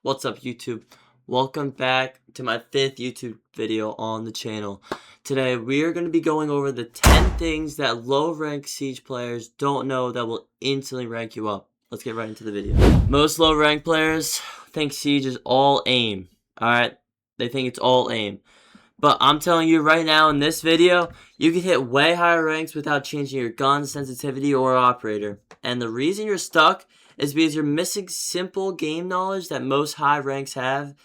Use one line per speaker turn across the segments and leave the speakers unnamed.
What's up, YouTube? Welcome back to my 5th YouTube video on the channel. Today we are going to be going over the 10 things that low rank Siege players don't know that will instantly rank you up. Let's get right into the video. Most low rank players think Siege is all aim. Alright, they think it's all aim. But I'm telling you right now in this video, you can hit way higher ranks without changing your gun sensitivity or operator. And the reason you're stuck is because you're missing simple game knowledge that most high ranks have,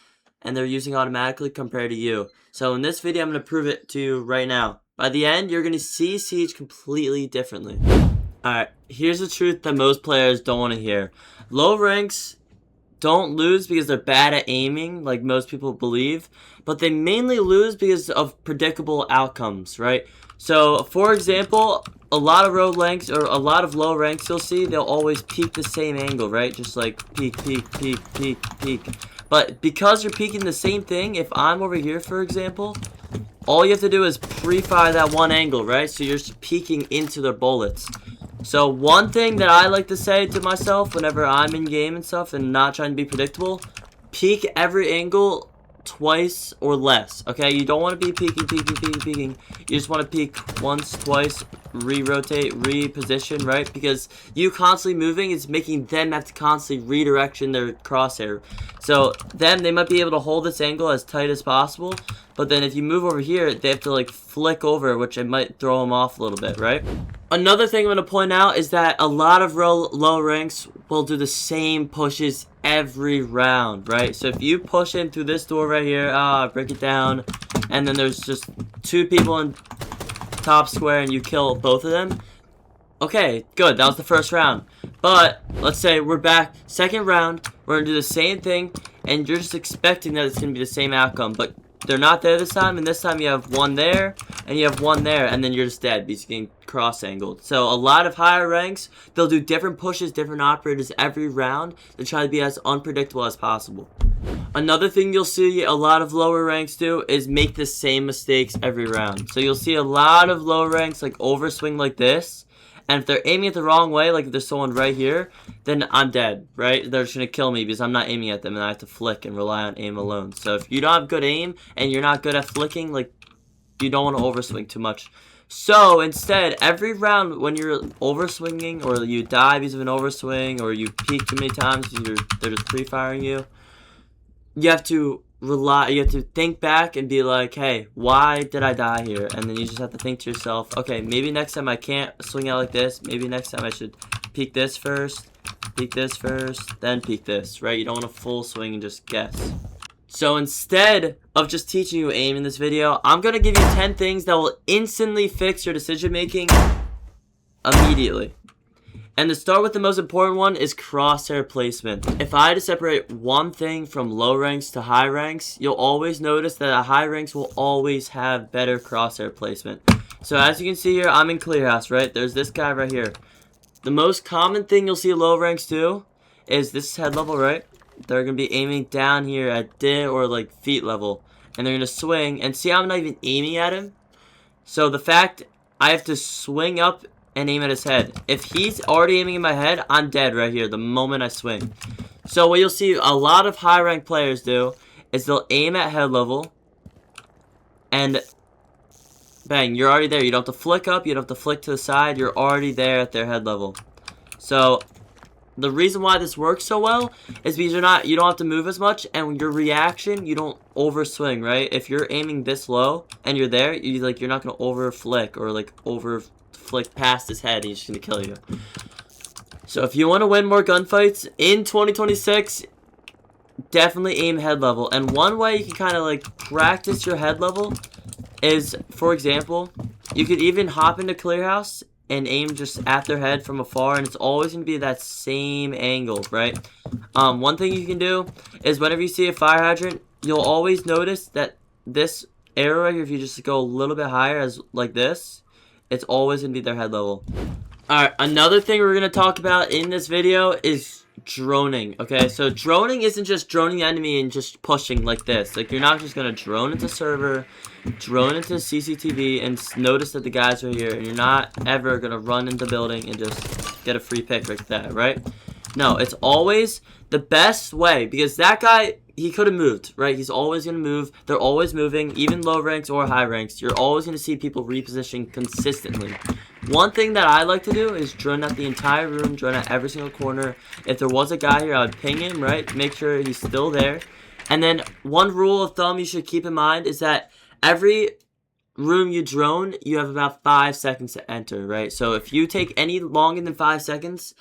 and they're using automatically compared to you. So in this video, I'm going to prove it to you right now. By the end, you're going to see Siege completely differently. Alright, here's the truth that most players don't want to hear. Low ranks don't lose because they're bad at aiming, like most people believe, but they mainly lose because of predictable outcomes, right? So, for example, a lot of low ranks you'll see, they'll always peek the same angle, right? Just like peek, peek, peek, peek, peek. But because you're peeking the same thing, if I'm over here, for example, all you have to do is pre-fire that one angle, right? So you're just peeking into their bullets. So one thing that I like to say to myself whenever I'm in game and stuff and not trying to be predictable, peek every angle twice or less, okay? You don't want to be peeking. You just want to peek once, twice, re-rotate, reposition, right? Because you constantly moving is making them have to constantly redirection their crosshair. So then they might be able to hold this angle as tight as possible, but then if you move over here, they have to like flick over, which it might throw them off a little bit, right? Another thing I'm going to point out is that a lot of low ranks will do the same pushes every round, right? So if you push in through this door right here, break it down, and then there's just two people in top square and you kill both of them, okay, good, that was the first round. But let's say we're back, second round, we're going to do the same thing, and you're just expecting that it's going to be the same outcome, but they're not there this time, and this time you have one there, and you have one there, and then you're just dead because you're getting cross-angled. So a lot of higher ranks, they'll do different pushes, different operators every round to try to be as unpredictable as possible. Another thing you'll see a lot of lower ranks do is make the same mistakes every round. So you'll see a lot of low ranks like overswing like this, and if they're aiming it the wrong way, like if there's someone right here, then I'm dead, right? They're just going to kill me because I'm not aiming at them and I have to flick and rely on aim alone. So if you don't have good aim and you're not good at flicking, like, you don't want to overswing too much. So instead, every round when you're overswinging or you die because of an overswing or you peek too many times because they're just pre-firing you, you have to think back and be like, hey, why did I die here? And then you just have to think to yourself, okay, maybe next time I can't swing out like this. Maybe next time I should peek this first, then peek this, right? You don't want to full swing and just guess. So instead of just teaching you aim in this video, I'm going to give you 10 things that will instantly fix your decision making immediately. And to start with, the most important one is crosshair placement. If I had to separate one thing from low ranks to high ranks, you'll always notice that high ranks will always have better crosshair placement. So as you can see here, I'm in clear house, right? There's this guy right here. The most common thing you'll see low ranks do is this head level, right? They're going to be aiming down here at D or like feet level. And they're going to swing. And see, I'm not even aiming at him. So the fact I have to swing up and aim at his head. If he's already aiming in my head, I'm dead right here the moment I swing. So what you'll see a lot of high rank players do is they'll aim at head level and bang, you're already there. You don't have to flick up, you don't have to flick to the side, you're already there at their head level. So the reason why this works so well is because you don't have to move as much, and your reaction, you don't overswing, right? If you're aiming this low and you're there, you're not gonna over flick or like over flick past his head, he's just gonna kill you. So if you want to win more gunfights in 2026, definitely aim head level. And one way you can kind of like practice your head level is, for example, you could even hop into clear house and aim just at their head from afar, and it's always going to be that same angle, right? One thing you can do is whenever you see a fire hydrant, you'll always notice that this arrow right here, if you just go a little bit higher as like this, it's always going to be their head level. Alright, another thing we're going to talk about in this video is droning, okay? So droning isn't just droning the enemy and just pushing like this. Like, you're not just going to drone into server, drone into CCTV, and notice that the guys are here, and you're not ever going to run into the building and just get a free pick like that, right? No, it's always the best way, because that guy, he could have moved, right? He's always going to move. They're always moving, even low ranks or high ranks. You're always going to see people reposition consistently. One thing that I like to do is drone out the entire room, drone out every single corner. If there was a guy here, I would ping him, right? Make sure he's still there. And then one rule of thumb you should keep in mind is that every room you drone, you have about 5 seconds to enter, right? So if you take any longer than 5 seconds,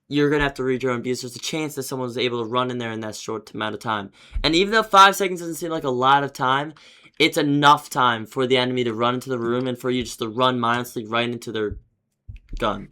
you're going to have to redrone, because there's a chance that someone's able to run in there in that short amount of time. And even though 5 seconds doesn't seem like a lot of time, it's enough time for the enemy to run into the room and for you just to run mindlessly right into their gun.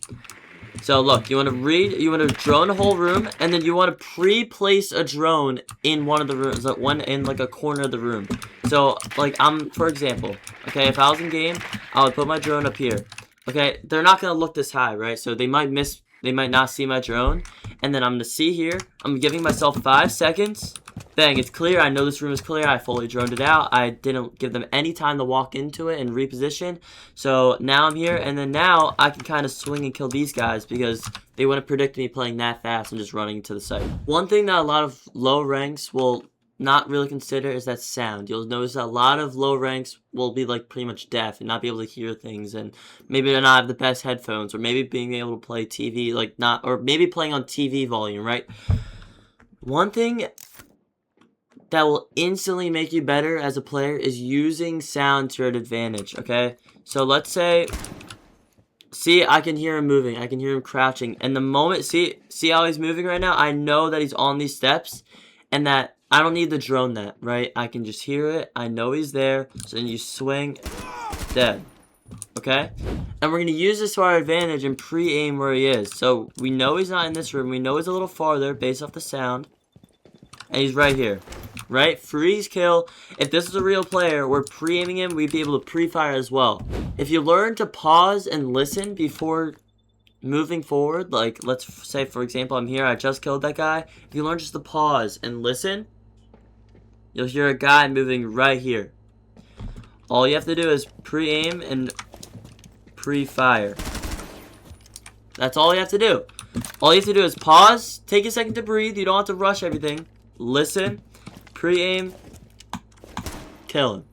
So look, you want to drone a whole room, and then you want to pre-place a drone in one of the rooms, like one in like a corner of the room. So like for example, okay, if I was in game, I would put my drone up here. Okay, they're not gonna look this high, right? So they might not see my drone, and then I'm gonna see here. I'm giving myself 5 seconds. Bang, it's clear. I know this room is clear. I fully droned it out. I didn't give them any time to walk into it and reposition. So now I'm here, and then now I can kind of swing and kill these guys because they wouldn't predict me playing that fast and just running to the site. One thing that a lot of low ranks will not really consider is that sound. You'll notice that a lot of low ranks will be like pretty much deaf and not be able to hear things, and maybe they're not have the best headphones, or maybe being able to play TV or maybe playing on TV volume, right? One thing that will instantly make you better as a player is using sound to your advantage, okay? So let's say, see, I can hear him moving, I can hear him crouching, and the moment, see how he's moving right now? I know that he's on these steps, and that I don't need to drone that, right? I can just hear it, I know he's there, so then you swing, dead, okay? And we're going to use this to our advantage and pre-aim where he is. So we know he's not in this room, we know he's a little farther based off the sound, and he's right here. Right? Freeze kill. If this is a real player, we're pre-aiming him, we'd be able to pre-fire as well. If you learn to pause and listen before moving forward, like let's say for example I'm here, I just killed that guy. If you learn just to pause and listen, you'll hear a guy moving right here. All you have to do is pre-aim and pre-fire. That's all you have to do. All you have to do is pause, take a second to breathe, you don't have to rush everything. Listen, pre-aim, kill him.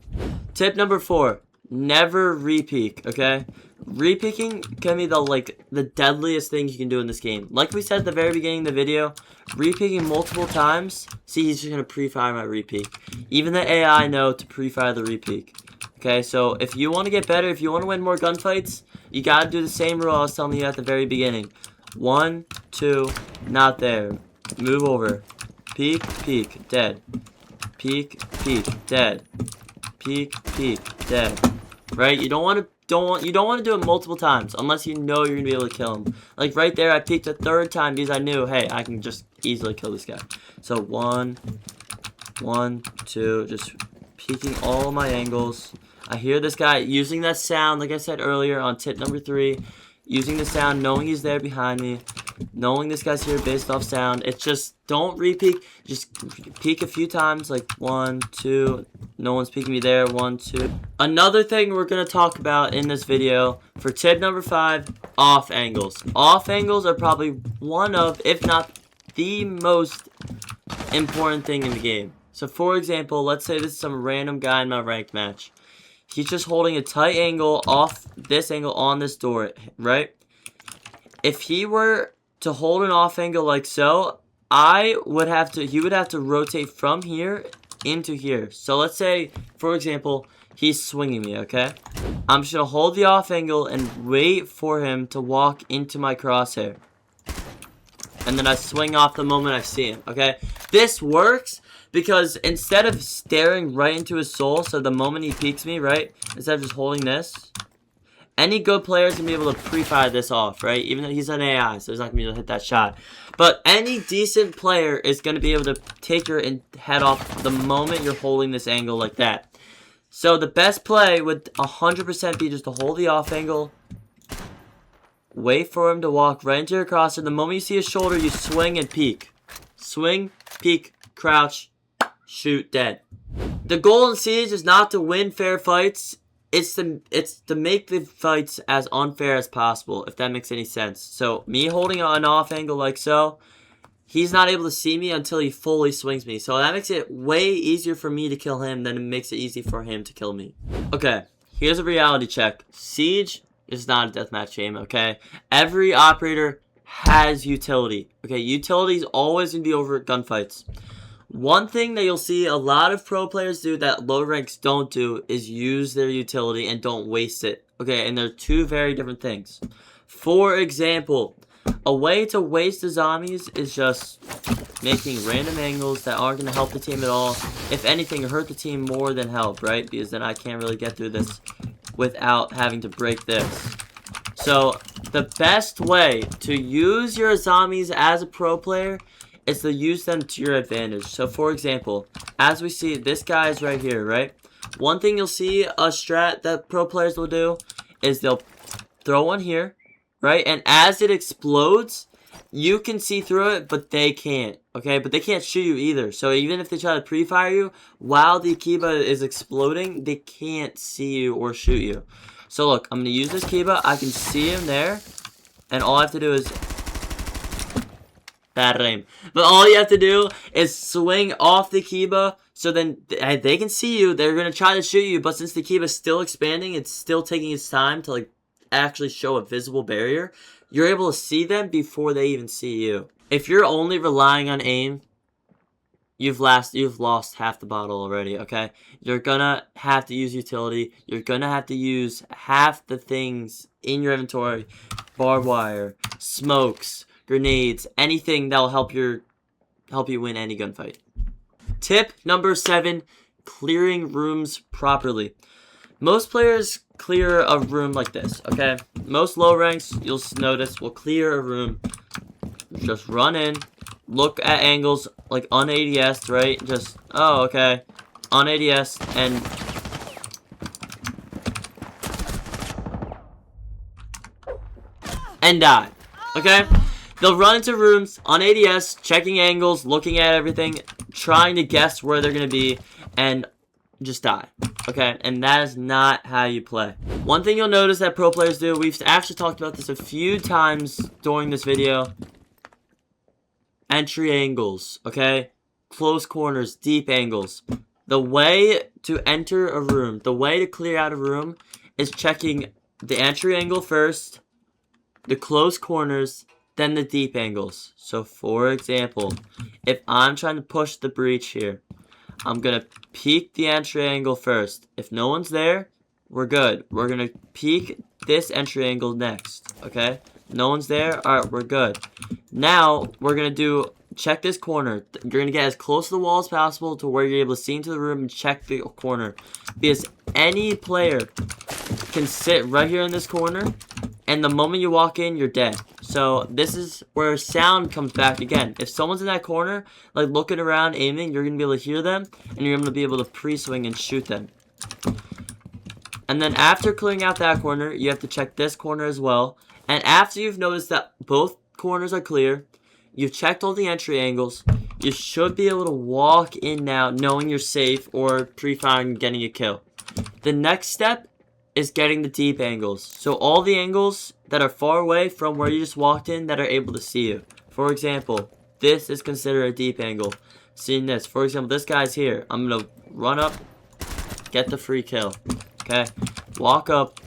Tip number 4, never re-peek, okay? Re-peeking can be the deadliest thing you can do in this game. Like we said at the very beginning of the video, re-peeking multiple times, see, he's just going to pre-fire my re-peek. Even the AI know to pre-fire the re-peek. Okay, so if you want to get better, if you want to win more gunfights, you got to do the same rule I was telling you at the very beginning. 1, 2, not there. Move over. Peek, peek, dead. Peek, peek, dead. Peek, peek, dead. Right? You don't want to do it multiple times unless you know you're gonna be able to kill him. Like right there, I peeked a 3rd time because I knew, hey, I can just easily kill this guy. So 1, 2, just peeking all my angles. I hear this guy using that sound, like I said earlier on tip number 3, using the sound, knowing he's there behind me. Knowing this guy's here based off sound. It's just, don't re-peek. Just peek a few times, like 1, 2. No one's peeking me there. 1, 2. Another thing we're going to talk about in this video for tip number 5, off angles. Off angles are probably one of, if not the most important thing in the game. So for example, let's say this is some random guy in my ranked match. He's just holding a tight angle off this angle on this door, right? If he were to hold an off angle like so, he would have to rotate from here into here. So let's say, for example, he's swinging me, okay? I'm just going to hold the off angle and wait for him to walk into my crosshair. And then I swing off the moment I see him, okay? This works because instead of staring right into his soul, so the moment he peeks me, right? Instead of just holding this, any good player is going to be able to pre-fire this off, right? Even though he's an AI, so he's not going to be able to hit that shot. But any decent player is going to be able to take your head off the moment you're holding this angle like that. So the best play would 100% be just to hold the off angle, wait for him to walk right into your crosser. The moment you see his shoulder, you swing and peek. Swing, peek, crouch, shoot, dead. The goal in Siege is not to win fair fights. It's to make the fights as unfair as possible, if that makes any sense. So me holding an off angle like so, he's not able to see me until he fully swings me. So that makes it way easier for me to kill him than it makes it easy for him to kill me. Okay, here's a reality check. Siege is not a deathmatch game, okay? Every operator has utility. Okay, utility is always going to be over gunfights. One thing that you'll see a lot of pro players do that low ranks don't do is use their utility and don't waste it. Okay, and they're two very different things. For example, a way to waste the zombies is just making random angles that aren't going to help the team at all. If anything, hurt the team more than help, right? Because then I can't really get through this without having to break this. So, the best way to use your zombies as a pro player is to use them to your advantage. So, for example, as we see, this guy is right here, right? One thing you'll see a strat that pro players will do is they'll throw one here, right? And as it explodes, you can see through it, but they can't, okay? But they can't shoot you either. So even if they try to pre-fire you, while the Kiba is exploding, they can't see you or shoot you. So look, I'm going to use this Kiba. I can see him there. And all I have to do is... bad aim. But all you have to do is swing off the Kiba. So then they can see you. They're going to try to shoot you. But since the Kiba is still expanding, it's still taking its time to like actually show a visible barrier. You're able to see them before they even see you. If you're only relying on aim, you've lost half the bottle already, okay? You're gonna have to use utility. You're gonna have to use half the things in your inventory. Barbed wire, smokes, grenades, anything that will help you win any gunfight. Tip number 7, clearing rooms properly. Most players clear a room like this, okay? Most low ranks, you'll notice, will clear a room. Just run in, look at angles, like on ADS, right? Just, oh, okay. On ADS, and die, okay? They'll run into rooms on ADS, checking angles, looking at everything, trying to guess where they're going to be, and just die, okay? And that is not how you play. One thing you'll notice that pro players do, we've actually talked about this a few times during this video. Entry angles, okay? Close corners, deep angles. The way to enter a room, the way to clear out a room is checking the entry angle first, the close corners, then the deep angles. So for example, if I'm trying to push the breach here, I'm going to peek the entry angle first. If no one's there, we're good. We're going to peek this entry angle next, okay? No one's there? Alright, we're good. Now, we're going to check this corner. You're going to get as close to the wall as possible to where you're able to see into the room and check the corner. Because any player can sit right here in this corner, and the moment you walk in, you're dead. So, this is where sound comes back again. If someone's in that corner, like looking around, aiming, you're going to be able to hear them, and you're going to be able to pre-swing and shoot them. And then after clearing out that corner, you have to check this corner as well. And after you've noticed that both corners are clear, you've checked all the entry angles, you should be able to walk in now knowing you're safe or pre-firing and getting a kill. The next step is getting the deep angles. So all the angles that are far away from where you just walked in that are able to see you. For example, this is considered a deep angle. Seeing this, for example, this guy's here. I'm going to run up, get the free kill. Okay, walk up.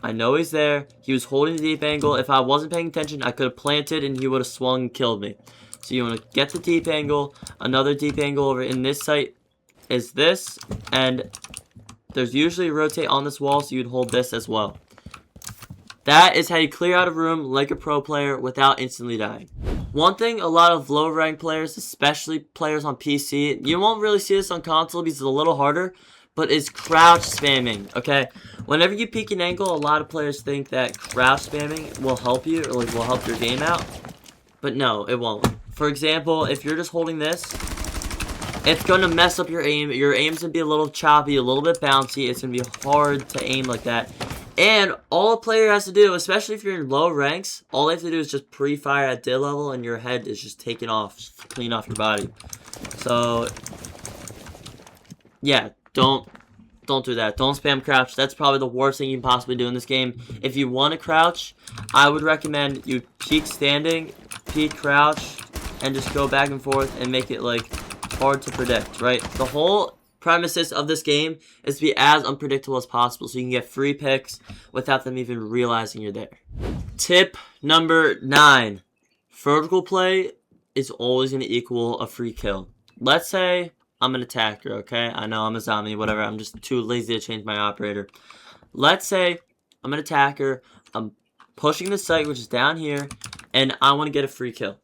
I know he's there. He was holding the deep angle. If I wasn't paying attention, I could have planted and he would have swung and killed me. So you want to get the deep angle. Another deep angle over in this site is this. And there's usually a rotate on this wall, so you'd hold this as well. That is how you clear out a room like a pro player without instantly dying. One thing a lot of low rank players, especially players on PC, you won't really see this on console because it's a little harder, but is crouch spamming, okay? Whenever you peek an angle, a lot of players think that crouch spamming will help you, or like will help your game out. But no, it won't. For example, if you're just holding this, it's gonna mess up your aim. Your aim's gonna be a little choppy, a little bit bouncy. It's gonna be hard to aim like that. And all a player has to do, especially if you're in low ranks, all they have to do is just pre-fire at dead level and your head is just taken off, just clean off your body. So, yeah. Don't do that. Don't spam crouch. That's probably the worst thing you can possibly do in this game. If you want to crouch, I would recommend you peek standing, peek crouch, and just go back and forth and make it like hard to predict, right? The whole premises of this game is to be as unpredictable as possible so you can get free picks without them even realizing you're there. Tip number 9. Vertical play is always going to equal a free kill. Let's say I'm an attacker, okay? I know I'm a zombie, whatever. I'm just too lazy to change my operator. Let's say I'm an attacker. I'm pushing the site, which is down here, and I want to get a free kill.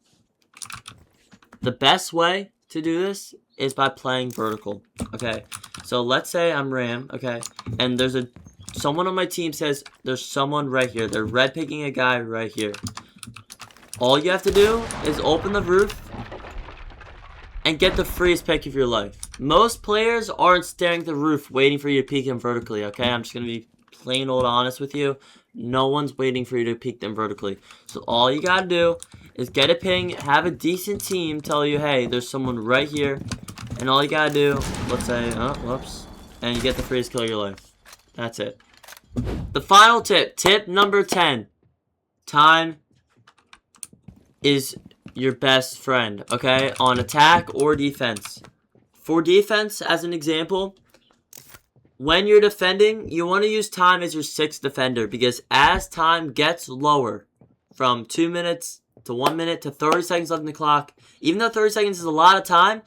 The best way to do this is by playing vertical, okay? So let's say I'm Ram, okay? And there's someone on my team says there's someone right here. They're red picking a guy right here. All you have to do is open the roof and get the freest pick of your life. Most players aren't staring at the roof waiting for you to peek them vertically, okay? I'm just going to be plain old honest with you. No one's waiting for you to peek them vertically. So all you got to do is get a ping, have a decent team tell you, hey, there's someone right here. And all you got to do, let's say, oh, whoops, and you get the freest kill of your life. That's it. The final tip, tip number 10. Time is your best friend, okay, on attack or defense. For defense, as an example, when you're defending, you want to use time as your 6th defender because as time gets lower from 2 minutes to 1 minute to 30 seconds left on the clock, even though 30 seconds is a lot of time,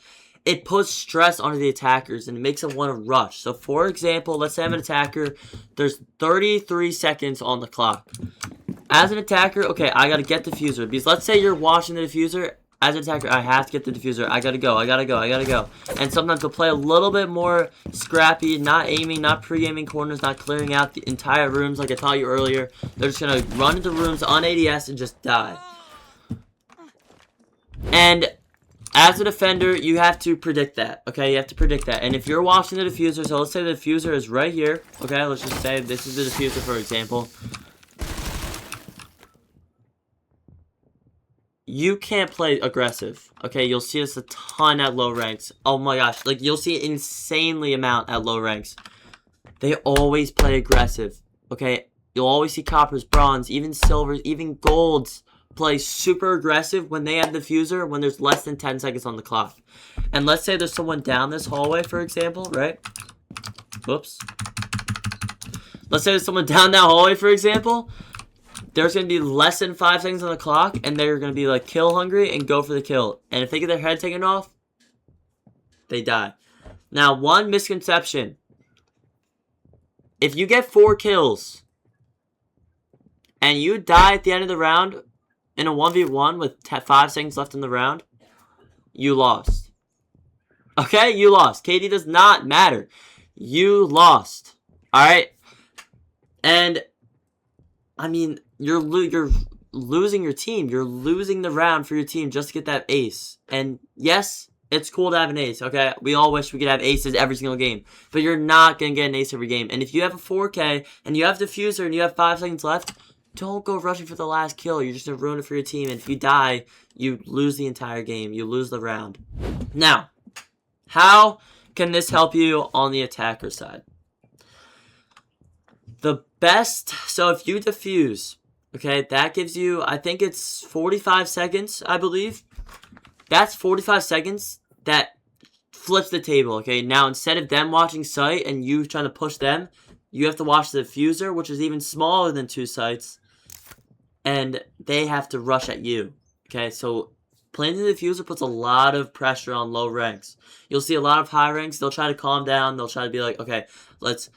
it puts stress onto the attackers and it makes them want to rush. So, for example, let's say I'm an attacker. There's 33 seconds on the clock. As an attacker, okay, I got to get the diffuser. Because let's say you're watching the diffuser. As an attacker, I have to get the diffuser. I got to go. And sometimes they'll play a little bit more scrappy, not aiming, not pre-aiming corners, not clearing out the entire rooms like I taught you earlier. They're just going to run into rooms on ADS and just die. And as a defender, you have to predict that, okay? You have to predict that. And if you're watching the diffuser, so let's say the diffuser is right here, okay? Let's just say this is the diffuser, for example. You can't play aggressive, okay? You'll see this a ton at low ranks. Oh my gosh, like you'll see insanely amount at low ranks. They always play aggressive, okay? You'll always see coppers, bronze, even silvers, even golds play super aggressive when they have the diffuser when there's less than 10 seconds on the clock. And let's say there's someone down this hallway, for example, right? Whoops. Let's say there's someone down that hallway, for example. There's going to be less than 5 seconds on the clock, and they're going to be like kill hungry and go for the kill. And if they get their head taken off, they die. Now, one misconception. If you get 4 kills and you die at the end of the round in a 1v1 with 5 seconds left in the round, you lost. Okay? You lost. KD does not matter. You lost. Alright? And, I mean, you're losing your team. You're losing the round for your team just to get that ace. And, yes, it's cool to have an ace, okay? We all wish we could have aces every single game. But you're not going to get an ace every game. And if you have a 4K and you have diffuser and you have 5 seconds left, don't go rushing for the last kill. You're just going to ruin it for your team. And if you die, you lose the entire game. You lose the round. Now, how can this help you on the attacker side? The best, so if you defuse, okay, that gives you, I think it's 45 seconds, I believe. That's 45 seconds that flips the table, okay? Now, instead of them watching sight and you trying to push them, you have to watch the diffuser, which is even smaller than 2 sites. And they have to rush at you, okay? So playing the diffuser puts a lot of pressure on low ranks. You'll see a lot of high ranks. They'll try to calm down. They'll try to be like, okay, let's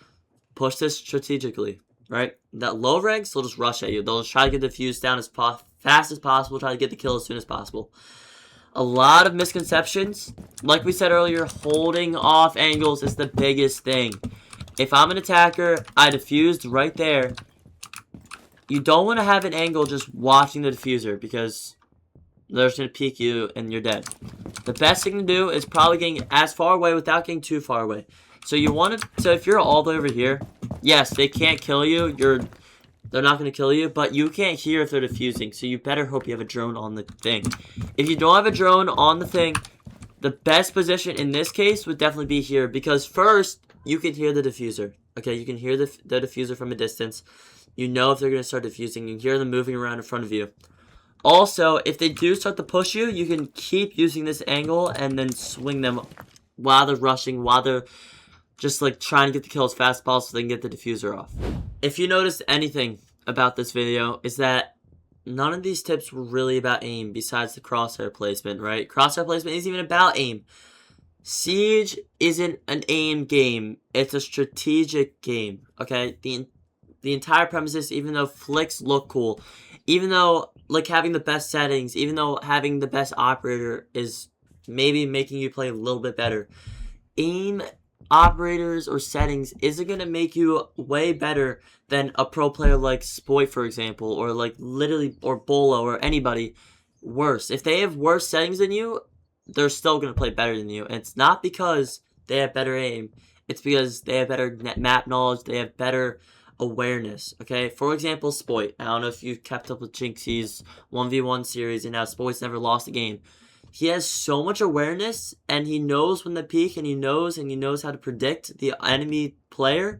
push this strategically, right? That low ranks, they'll just rush at you. They'll just try to get the diffuse down as fast as possible, try to get the kill as soon as possible. A lot of misconceptions. Like we said earlier, holding off angles is the biggest thing. If I'm an attacker, I diffused right there. You don't want to have an angle just watching the diffuser because they're just going to peek you and you're dead. The best thing to do is probably getting as far away without getting too far away. So you want to, so if you're all the way over here, yes, they can't kill you. They're not going to kill you, but you can't hear if they're diffusing. So you better hope you have a drone on the thing. If you don't have a drone on the thing, the best position in this case would definitely be here because first you can hear the diffuser. Okay, you can hear the diffuser from a distance. You know if they're going to start diffusing. You can hear them moving around in front of you. Also, if they do start to push you, you can keep using this angle and then swing them while they're rushing, while they're just like trying to get the kill as fast as possible so they can get the diffuser off. If you noticed anything about this video, is that none of these tips were really about aim besides the crosshair placement, right? Crosshair placement isn't even about aim. Siege isn't an aim game. It's a strategic game, okay? The entire premise is, even though flicks look cool, even though like having the best settings, even though having the best operator is maybe making you play a little bit better, aim operators or settings isn't going to make you way better than a pro player like Spoit, for example, or like literally, or Bolo, or anybody worse. If they have worse settings than you, they're still going to play better than you. And it's not because they have better aim. It's because they have better map knowledge. They have better awareness. Okay, for example, Spoit. I don't know if you've kept up with Jinxie's 1v1 series and now Spoit's never lost a game. He has so much awareness, and he knows when to peek, and he knows how to predict the enemy player,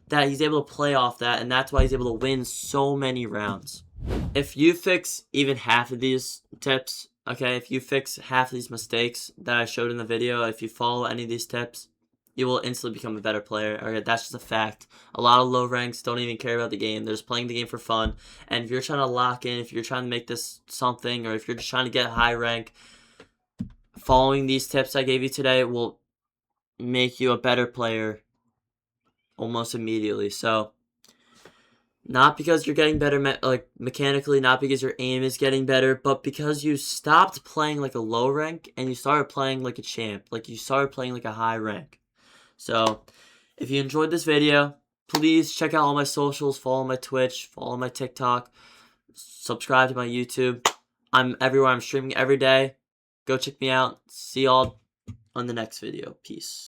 that he's able to play off that, and that's why he's able to win so many rounds. If you fix even half of these tips, okay, if you fix half of these mistakes that I showed in the video, if you follow any of these tips, you will instantly become a better player. Okay, that's just a fact. A lot of low ranks don't even care about the game. They're just playing the game for fun. And if you're trying to lock in, if you're trying to make this something, or if you're just trying to get high rank, following these tips I gave you today will make you a better player almost immediately. So, not because you're getting better mechanically, not because your aim is getting better, but because you stopped playing like a low rank and you started playing like a champ. Like you started playing like a high rank. So, if you enjoyed this video, please check out all my socials, follow my Twitch, follow my TikTok, subscribe to my YouTube. I'm everywhere. I'm streaming every day. Go check me out. See y'all on the next video. Peace.